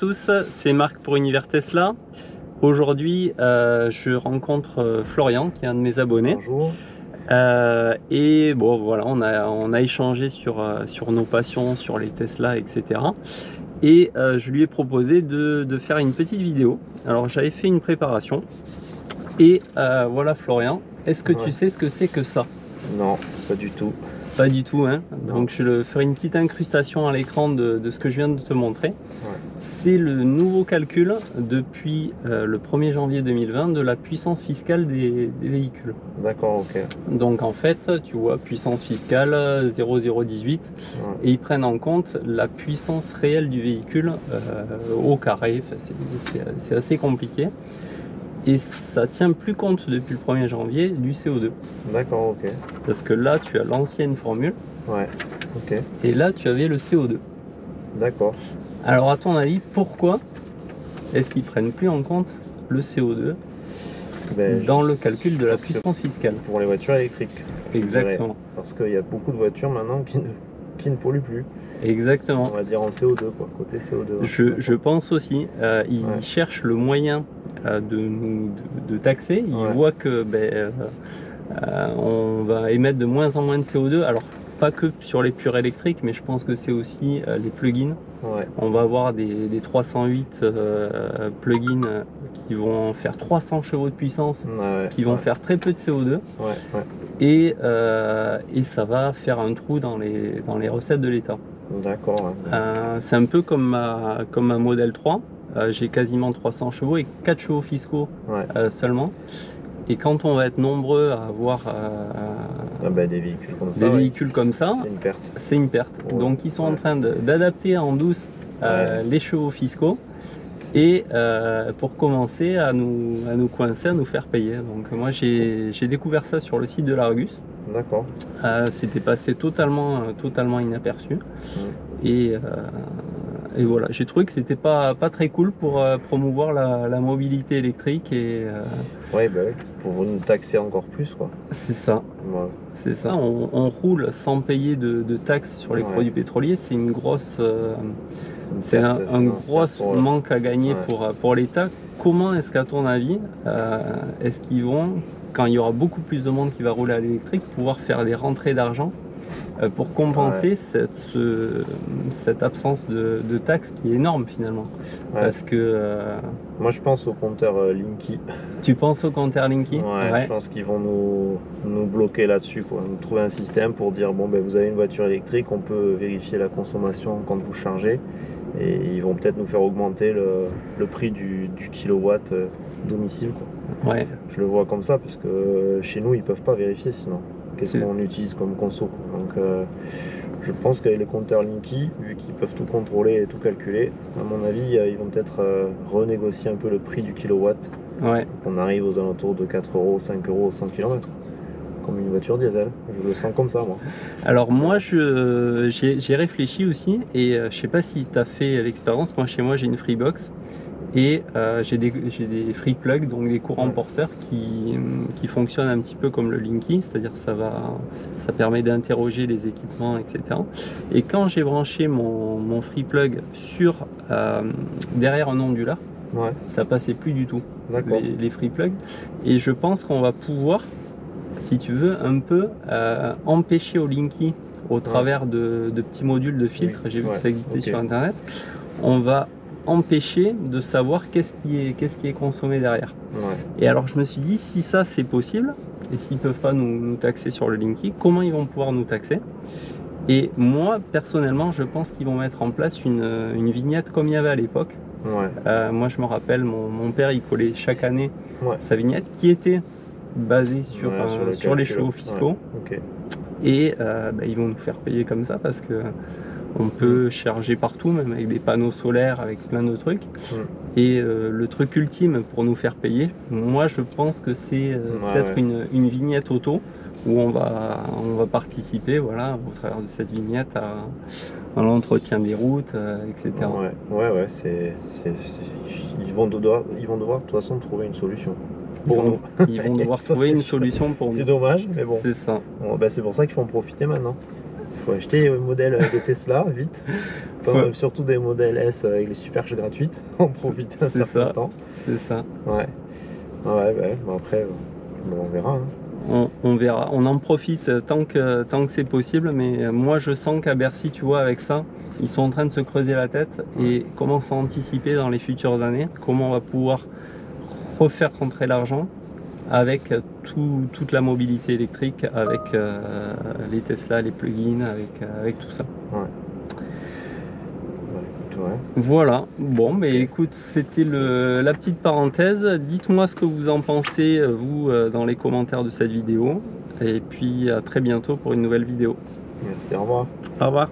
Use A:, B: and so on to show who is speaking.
A: tous, c'est Marc pour Univers Tesla. Aujourd'hui, je rencontre Florian, qui est un de mes abonnés.
B: Bonjour.
A: Et bon, voilà, on a échangé sur nos passions, sur les Tesla, etc. Et je lui ai proposé de faire une petite vidéo. Alors, j'avais fait une préparation. Et voilà, Florian, est-ce que tu sais ce que c'est que ça?
B: Non, pas du tout.
A: Pas du tout, hein.
B: Non.
A: Donc je ferai une petite incrustation à l'écran de ce que je viens de te montrer.
B: Ouais.
A: C'est le nouveau calcul depuis le 1er janvier 2020 de la puissance fiscale des véhicules.
B: D'accord, ok.
A: Donc en fait, tu vois, puissance fiscale 0,018 et ils prennent en compte la puissance réelle du véhicule au carré. C'est assez compliqué. Et ça tient plus compte depuis le 1er janvier du CO2.
B: D'accord, ok.
A: Parce que là, tu as l'ancienne formule.
B: Ouais, ok.
A: Et là, tu avais le CO2.
B: D'accord.
A: Alors, à ton avis, pourquoi est-ce qu'ils prennent plus en compte le CO2 dans le calcul de la puissance fiscale?
B: Pour les voitures électriques.
A: Exactement.
B: Parce qu'il y a beaucoup de voitures maintenant qui ne polluent plus.
A: Exactement.
B: On va dire en CO2, quoi, côté CO2.
A: Je pense aussi. Ils cherchent le moyen de taxer. Ils voient que on va émettre de moins en moins de CO2. Alors, pas que sur les purs électriques, mais je pense que c'est aussi les plugins.
B: Ouais.
A: On va avoir des 308 plugins qui vont faire 300 chevaux de puissance, qui vont faire très peu de CO2. Et ça va faire un trou dans les recettes de l'État.
B: D'accord.
A: C'est un peu comme ma Model 3. J'ai quasiment 300 chevaux et 4 chevaux fiscaux seulement. Et quand on va être nombreux à avoir
B: des véhicules comme ça,
A: c'est une perte. Ouais. Donc ils sont en train d'adapter en douce les chevaux fiscaux et pour commencer à nous coincer, à nous faire payer. Donc moi j'ai découvert ça sur le site de l'Argus.
B: D'accord.
A: C'était passé totalement inaperçu. Et voilà, j'ai trouvé que c'était pas très cool pour promouvoir la mobilité électrique et
B: pour nous taxer encore plus, quoi.
A: C'est ça. Ouais. C'est ça. On roule sans payer de taxes sur les produits pétroliers. C'est une grosse, c'est un gros manque à gagner pour l'État. Comment est-ce qu'à ton avis, est-ce qu'ils vont, quand il y aura beaucoup plus de monde qui va rouler à l'électrique, pouvoir faire des rentrées d'argent pour compenser cette absence de taxes qui est énorme finalement? Parce que
B: moi je pense au compteur Linky.
A: Tu penses au compteur Linky?
B: Je pense qu'ils vont nous bloquer là-dessus, quoi. Nous trouver un système pour dire bon vous avez une voiture électrique, on peut vérifier la consommation quand vous chargez, et ils vont peut-être nous faire augmenter le prix du kilowatt domicile, quoi. Je le vois comme ça, parce que chez nous ils peuvent pas vérifier sinon. Qu'est-ce qu'on utilise comme conso, quoi. Donc je pense qu'avec les compteurs Linky, vu qu'ils peuvent tout contrôler et tout calculer, à mon avis ils vont peut-être renégocier un peu le prix du kilowatt. Donc on arrive aux alentours de 4 €, 5 € 100 km, comme une voiture diesel. Je le sens comme ça, moi.
A: Alors moi j'ai réfléchi aussi, et je sais pas si tu as fait l'expérience. Moi chez moi j'ai une Freebox et j'ai des free plugs, donc des courants porteurs qui fonctionnent un petit peu comme le Linky, c'est-à-dire ça permet d'interroger les équipements, etc. Et quand j'ai branché mon free plug sur derrière un onduleur, ça passait plus du tout les free plugs. Et je pense qu'on va pouvoir, si tu veux, un peu empêcher au Linky, au travers de petits modules de filtre. J'ai vu que ça existait sur internet. On va empêcher de savoir qu'est-ce qui est consommé derrière. Et alors je me suis dit, si ça c'est possible, et s'ils peuvent pas nous taxer sur le Linky, comment ils vont pouvoir nous taxer? Et moi personnellement je pense qu'ils vont mettre en place une vignette comme il y avait à l'époque. Moi je me rappelle, mon père il collait chaque année sa vignette qui était basée sur les chevaux fiscaux. Et ils vont nous faire payer comme ça, parce que on peut charger partout, même avec des panneaux solaires, avec plein de trucs. Et le truc ultime pour nous faire payer, moi je pense que c'est peut-être une vignette auto, où on va participer, voilà, au travers de cette vignette à l'entretien des routes, etc.
B: Ils vont devoir de toute façon trouver une solution.
A: Ils vont devoir trouver une solution pour nous.
B: C'est dommage, mais bon.
A: C'est ça.
B: C'est pour ça qu'il faut en profiter maintenant. faut acheter un modèle de Tesla vite. Surtout des modèles S avec les supercharges gratuites. En profiter un certain temps.
A: C'est ça.
B: Ouais. Ouais, bon après, on verra. Hein.
A: On verra. On en profite tant que c'est possible. Mais moi, je sens qu'à Bercy, tu vois, avec ça, ils sont en train de se creuser la tête et commencent à anticiper dans les futures années comment on va pouvoir refaire rentrer l'argent avec toute la mobilité électrique, avec les Tesla, les plugins, avec tout ça.
B: Ouais.
A: Voilà, bon, mais écoute, c'était la petite parenthèse. Dites-moi ce que vous en pensez, vous, dans les commentaires de cette vidéo. Et puis à très bientôt pour une nouvelle vidéo.
B: Merci, au revoir.
A: Au revoir.